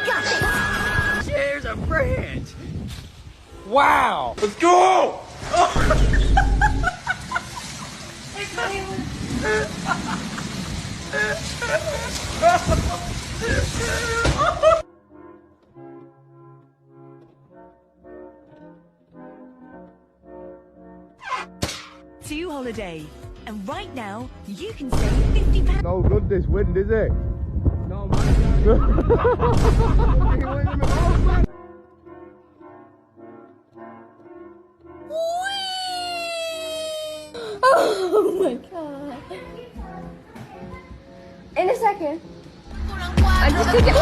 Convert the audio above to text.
got this! There's a branch! Wow! Let's go! To Holiday. And right now, you can save £50. No good this wind, is it? No, man. Oh my god. In a second. I just took it.